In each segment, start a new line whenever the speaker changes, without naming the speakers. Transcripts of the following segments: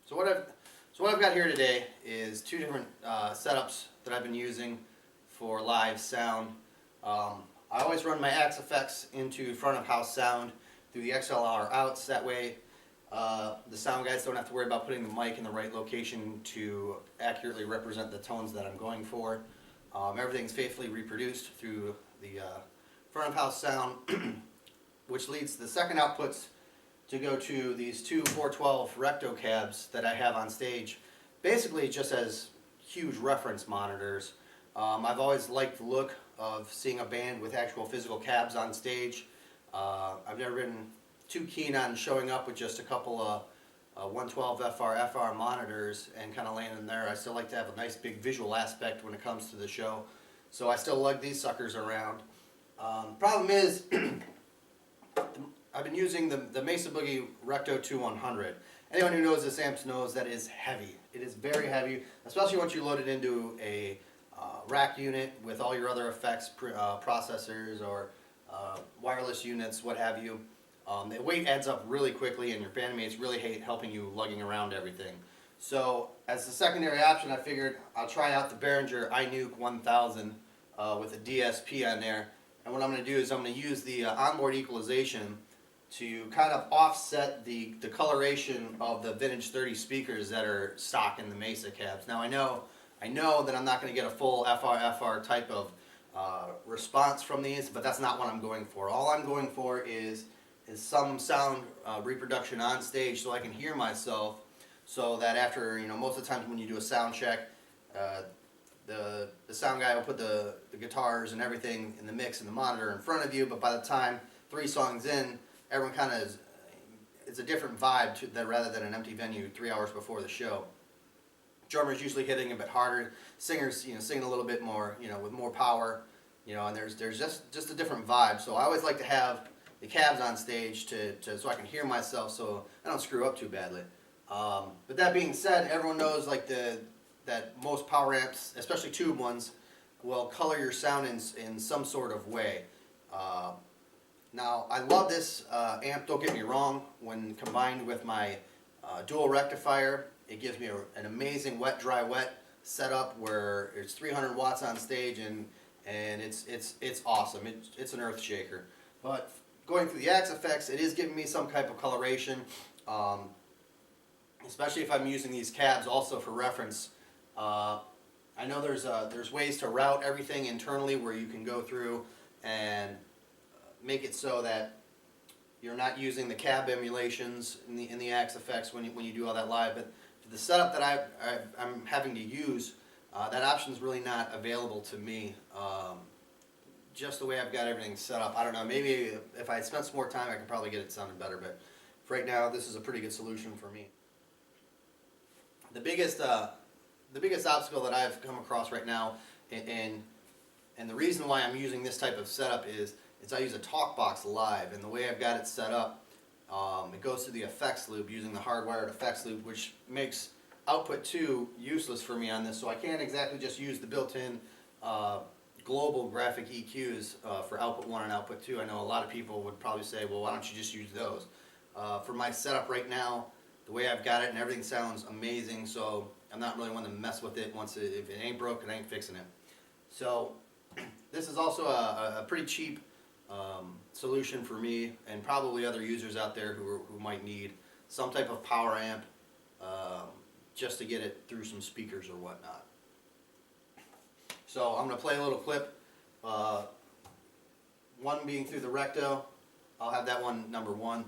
So what I've got here today is two different setups that I've been using for live sound. I always run my AxeFx into front of house sound through the XLR outs. That way the sound guys don't have to worry about putting the mic in the right location to accurately represent the tones that I'm going for. Everything's faithfully reproduced through the front of house sound, which leads the second outputs to go to these two 412 recto cabs that I have on stage, basically just as huge reference monitors. I've always liked the look of seeing a band with actual physical cabs on stage. I've never been too keen on showing up with just a couple of 112 FRFR monitors and kind of landing there. I still like to have a nice big visual aspect when it comes to the show, so I still lug these suckers around. Problem is, I've been using the Mesa Boogie Recto 2100. Anyone who knows this amp knows that it is heavy. It is very heavy, especially once you load it into a rack unit with all your other effects, processors, or wireless units, what have you. The weight adds up really quickly, and your bandmates really hate helping you lugging around everything. So, as the secondary option, I figured I'll try out the Behringer iNuke 1000 with a DSP on there. And what I'm going to do is I'm going to use the onboard equalization to kind of offset the coloration of the vintage 30 speakers that are stock in the Mesa cabs. Now I know that I'm not going to get a full FRFR type of response from these, but that's not what I'm going for. All I'm going for is some sound reproduction on stage so I can hear myself, so that after, most of the times when you do a sound check, the sound guy will put the guitars and everything in the mix and the monitor in front of you, but by the time 3 songs in, everyone kind of it's a different vibe rather than an empty venue 3 hours before the show. Drummers usually hitting a bit harder, singers singing a little bit more, with more power, and there's just a different vibe. So I always like to have the cabs on stage so I can hear myself, so I don't screw up too badly. But that being said, everyone knows that most power amps, especially tube ones, will color your sound in some sort of way. Now, I love this amp, don't get me wrong. When combined with my dual rectifier, it gives me an amazing wet, dry, wet setup where it's 300 watts on stage, and it's awesome. It's an earth shaker. But going through the AxeFx, it is giving me some type of coloration, especially if I'm using these cabs also for reference. I know there's ways to route everything internally where you can go through and make it so that you're not using the cab emulations in the AxeFx when you do all that live. But for the setup that I'm having to use, that option is really not available to me. Just the way I've got everything set up, I don't know. Maybe if I had spent some more time, I could probably get it sounding better. But for right now, this is a pretty good solution for me. The biggest obstacle that I've come across right now, and the reason why I'm using this type of setup is I use a talk box live, and the way I've got it set up, it goes through the effects loop using the hardwired effects loop, which makes output 2 useless for me on this. So I can't exactly just use the built-in global graphic EQs for output 1 and output 2. I know a lot of people would probably say, well, why don't you just use those? For my setup right now, the way I've got it, and everything sounds amazing, so I'm not really one to mess with it. If it ain't broke, it ain't fixing it. So this is also a pretty cheap solution for me, and probably other users out there who might need some type of power amp just to get it through some speakers or whatnot. So I'm going to play a little clip, one being through the Recto. I'll have that one number 1.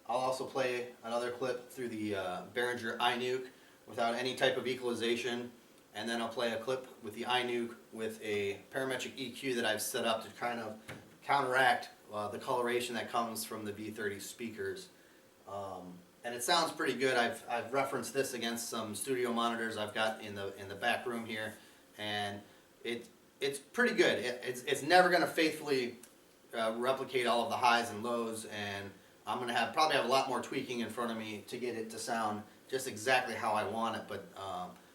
I'll also play another clip through the Behringer iNuke without any type of equalization, and then I'll play a clip with the iNuke with a parametric EQ that I've set up to kind of counteract the coloration that comes from the V30 speakers. And it sounds pretty good. I've referenced this against some studio monitors I've got in the back room here, and it's pretty good. It's never going to faithfully replicate all of the highs and lows, and I'm going to probably have a lot more tweaking in front of me to get it to sound just exactly how I want it. But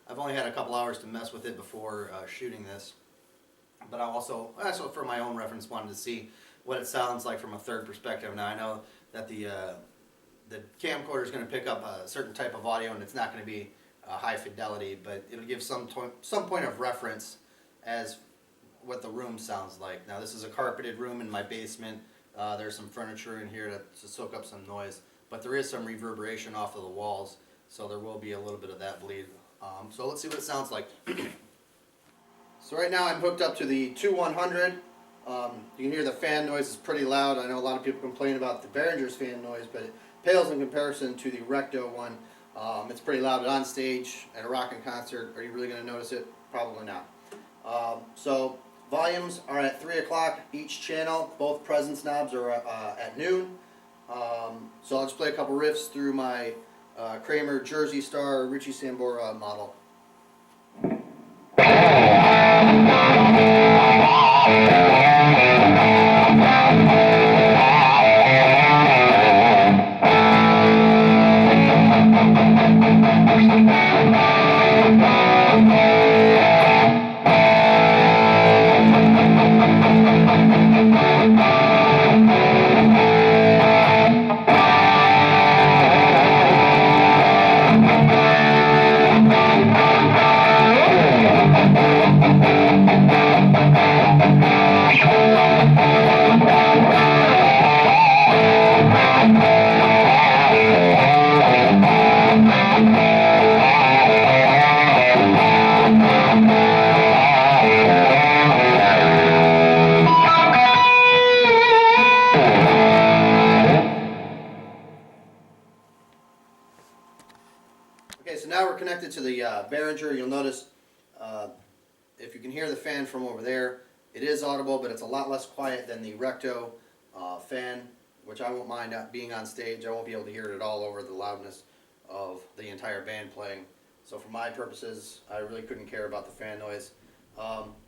I've only had a couple hours to mess with it before shooting this. But I also for my own reference, wanted to see what it sounds like from a third perspective. Now I know that the the camcorder is going to pick up a certain type of audio, and it's not going to be high fidelity, but it'll give some point of reference as what the room sounds like. Now this is a carpeted room in my basement. There's some furniture in here to soak up some noise, but there is some reverberation off of the walls, so there will be a little bit of that bleed. So let's see what it sounds like. So right now I'm hooked up to the 2100. You can hear the fan noise is pretty loud. I know a lot of people complain about the Behringer's fan noise, but it pales in comparison to the Recto one. It's pretty loud on stage at a rockin' concert. Are you really going to notice it? Probably not. So volumes are at 3 o'clock each channel. Both presence knobs are at noon. So I'll just play a couple riffs through my Kramer Jersey Star Richie Sambora model. Okay, so now we're connected to the Behringer. You'll notice if you can hear the fan from over there, it is audible, but it's a lot less quiet than the Recto fan, which I won't mind being on stage. I won't be able to hear it at all over the loudness of the entire band playing. So for my purposes, I really couldn't care about the fan noise.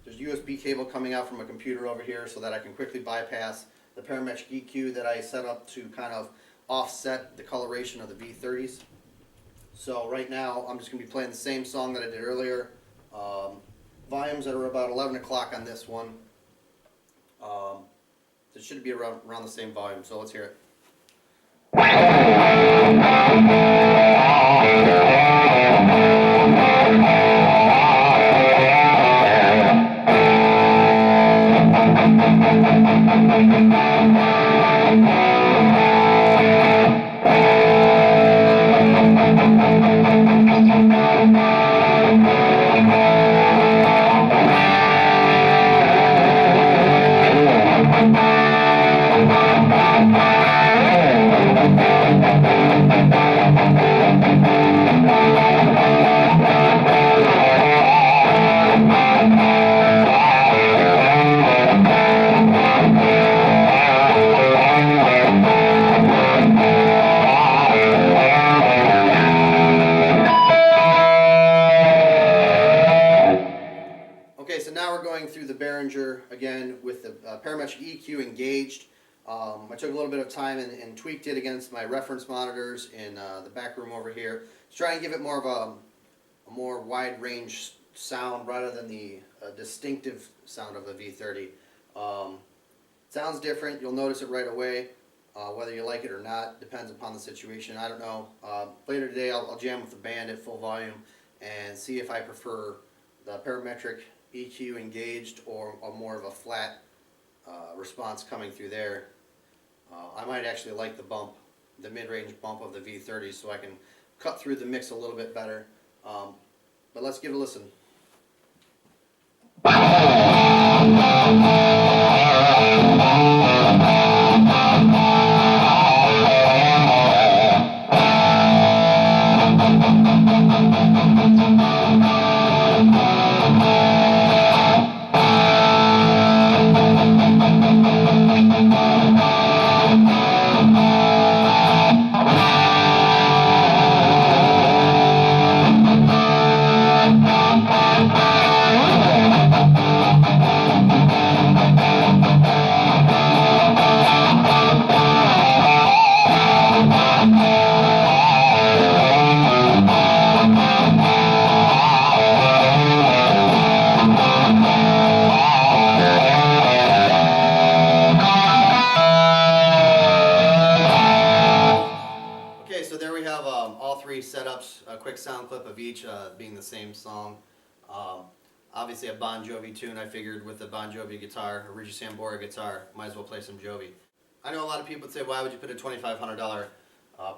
There's a USB cable coming out from a computer over here so that I can quickly bypass the parametric EQ that I set up to kind of offset the coloration of the V30s. So right now I'm just going to be playing the same song that I did earlier. Volumes that are about 11 o'clock on this one. So it should be around the same volume, so let's hear it. So now we're going through the Behringer again with the parametric EQ engaged. I took a little bit of time and tweaked it against my reference monitors in the back room over here to try and give it more of a more wide range sound rather than the distinctive sound of the V30. Sounds different. You'll notice it right away. Whether you like it or not depends upon the situation. I don't know. Later today I'll jam with the band at full volume and see if I prefer the parametric EQ engaged or more of a flat response coming through there. I might actually like the bump, the mid-range bump of the V30, so I can cut through the mix a little bit better. But let's give it a listen. quick sound clip of each being the same song. Obviously a Bon Jovi tune. I figured with the Bon Jovi guitar, a Reggie Sambora guitar, might as well play some Jovi. I know a lot of people would say, why would you put a $2,500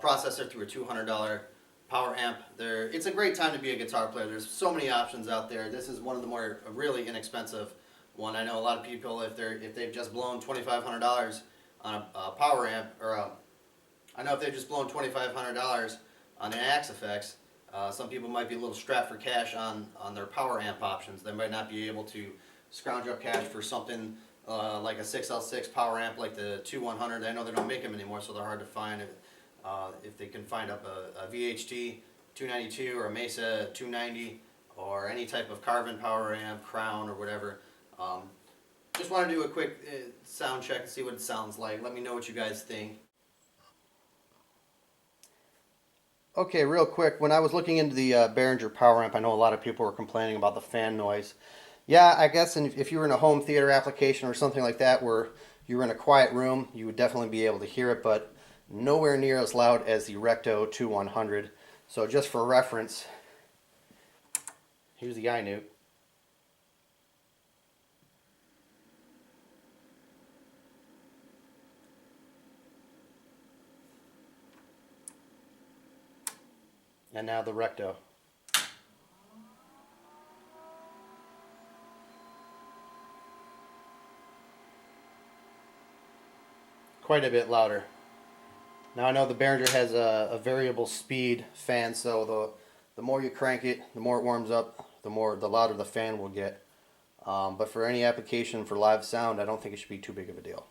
processor through a $200 power amp? It's a great time to be a guitar player. There's so many options out there. This is one of the more really inexpensive one. I know a lot of people, if they've just blown $2,500 on a power amp, or I know if they've just blown $2,500 on an AxeFx, some people might be a little strapped for cash on their power amp options. They might not be able to scrounge up cash for something like a 6L6 power amp like the 2100. I know they don't make them anymore, so they're hard to find. If they can find up a VHT 292 or a Mesa 290 or any type of Carvin power amp, Crown or whatever. Just want to do a quick sound check and see what it sounds like. Let me know what you guys think. Okay, real quick, when I was looking into the Behringer power amp, I know a lot of people were complaining about the fan noise. Yeah, I guess if you were in a home theater application or something like that where you were in a quiet room, you would definitely be able to hear it, but nowhere near as loud as the Recto 2100. So just for reference, here's the iNuke. And now the Recto. Quite a bit louder. Now I know the Behringer has a variable speed fan, so the more you crank it, the more it warms up, the louder the fan will get. But for any application for live sound, I don't think it should be too big of a deal.